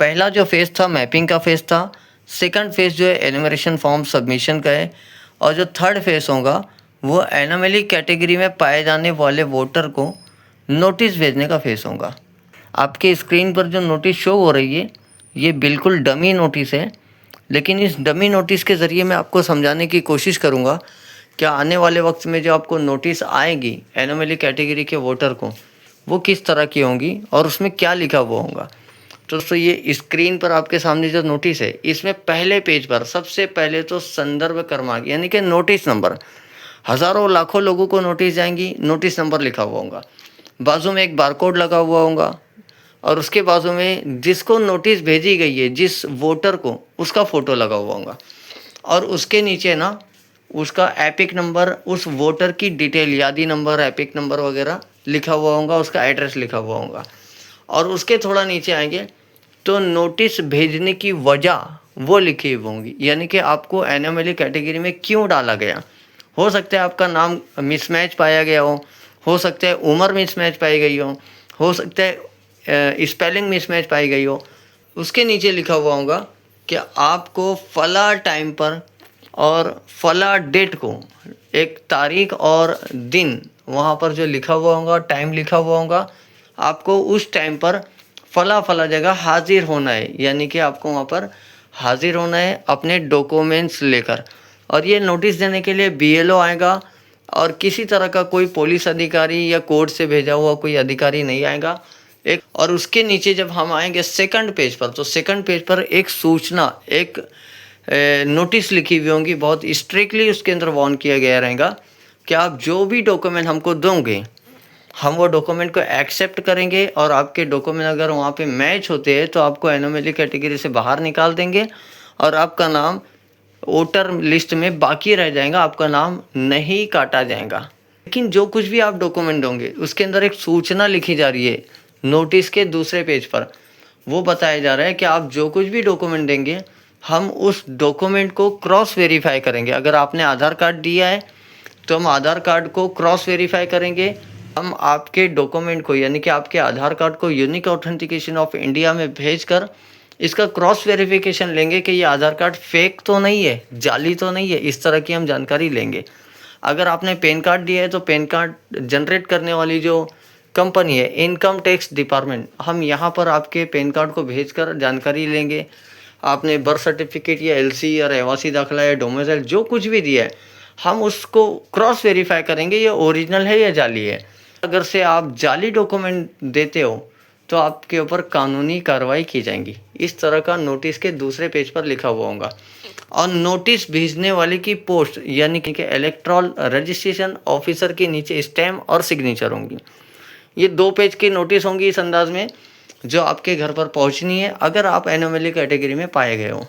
पहला जो फ़ेज़ था मैपिंग का फ़ेज़ था, सेकंड फ़ेज़ जो है एनुमरेशन फॉर्म सबमिशन का है और जो थर्ड फ़ेज़ होगा वो एनोमली कैटेगरी में पाए जाने वाले वोटर को नोटिस भेजने का फ़ेज़ होगा। आपके स्क्रीन पर जो नोटिस शो हो रही है, ये बिल्कुल डमी नोटिस है, लेकिन इस डमी नोटिस के ज़रिए मैं आपको समझाने की कोशिश करूँगा क्या आने वाले वक्त में जो आपको नोटिस आएगी एनोमली कैटेगरी के वोटर को, वो किस तरह की होंगी और उसमें क्या लिखा हुआ होगा। तो दोस्तों ये स्क्रीन पर आपके सामने जो नोटिस है, इसमें पहले पेज पर सबसे पहले तो संदर्भ क्रमांक यानी कि नोटिस नंबर, हज़ारों लाखों लोगों को नोटिस जाएंगी, नोटिस नंबर लिखा हुआ होगा, बाजू में एक बारकोड लगा हुआ होगा और उसके बाजू में जिसको नोटिस भेजी गई है, जिस वोटर को, उसका फ़ोटो लगा हुआ होगा और उसके नीचे ना उसका एपिक नंबर, उस वोटर की डिटेल, यादी नंबर, एपिक नंबर वगैरह लिखा हुआ होगा, उसका एड्रेस लिखा हुआ होगा और उसके थोड़ा नीचे आएंगे तो नोटिस भेजने की वजह वो लिखी हुई होंगी, यानी कि आपको एनोमली कैटेगरी में क्यों डाला गया। हो सकता है आपका नाम मिसमैच पाया गया हो सकता है उम्र मिसमैच पाई गई हो सकता है स्पेलिंग मिसमैच पाई गई हो। उसके नीचे लिखा हुआ होगा कि आपको फला टाइम पर और फला डेट को, एक तारीख और दिन वहाँ पर जो लिखा हुआ होगा, टाइम लिखा हुआ होगा, आपको उस टाइम पर फला फला जगह हाजिर होना है, यानी कि आपको वहाँ पर हाजिर होना है अपने डॉक्यूमेंट्स लेकर। और ये नोटिस देने के लिए बीएलओ आएगा और किसी तरह का कोई पुलिस अधिकारी या कोर्ट से भेजा हुआ कोई अधिकारी नहीं आएगा। एक और उसके नीचे जब हम आएंगे सेकंड पेज पर, तो सेकंड पेज पर एक सूचना, एक नोटिस लिखी हुई होंगी, बहुत स्ट्रिक्टली उसके अंदर वार्न किया गया रहेगा कि आप जो भी डॉक्यूमेंट हमको दोगे, हम वो डॉक्यूमेंट को एक्सेप्ट करेंगे और आपके डॉक्यूमेंट अगर वहाँ पे मैच होते हैं तो आपको एनोमली कैटेगरी से बाहर निकाल देंगे और आपका नाम वोटर लिस्ट में बाकी रह जाएगा, आपका नाम नहीं काटा जाएगा। लेकिन जो कुछ भी आप डॉक्यूमेंट दोगे उसके अंदर एक सूचना लिखी जा रही है नोटिस के दूसरे पेज पर, वो बताया जा रहा है कि आप जो कुछ भी डॉक्यूमेंट देंगे हम उस डॉक्यूमेंट को क्रॉस वेरीफाई करेंगे। अगर आपने आधार कार्ड दिया है तो हम आधार कार्ड को क्रॉस वेरीफाई करेंगे, हम आपके डॉक्यूमेंट को यानी कि आपके आधार कार्ड को यूनिक ऑथेंटिकेशन ऑफ इंडिया में भेजकर इसका क्रॉस वेरिफिकेशन लेंगे कि ये आधार कार्ड फेक तो नहीं है, जाली तो नहीं है, इस तरह की हम जानकारी लेंगे। अगर आपने पैन कार्ड दिया है तो पैन कार्ड जनरेट करने वाली जो कंपनी है इनकम टैक्स डिपार्टमेंट, हम यहाँ पर आपके पैन कार्ड को भेजकर जानकारी लेंगे। आपने बर्थ सर्टिफिकेट या एलसी या रहवासी दाखिला या डोमिसाइल जो कुछ भी दिया है, हम उसको क्रॉस वेरीफाई करेंगे ये ओरिजिनल है या जाली है। अगर से आप जाली डॉक्यूमेंट देते हो तो आपके ऊपर कानूनी कार्रवाई की जाएगी। इस तरह का नोटिस के दूसरे पेज पर लिखा हुआ होगा और नोटिस भेजने वाले की पोस्ट यानी कि इलेक्ट्रॉल रजिस्ट्रेशन ऑफिसर के नीचे स्टैम्प और सिग्नेचर होंगी। ये 2 पेज की नोटिस होंगी इस अंदाज में, जो आपके घर पर पहुंचनी है अगर आप एनोमली कैटेगरी में पाए गए हो।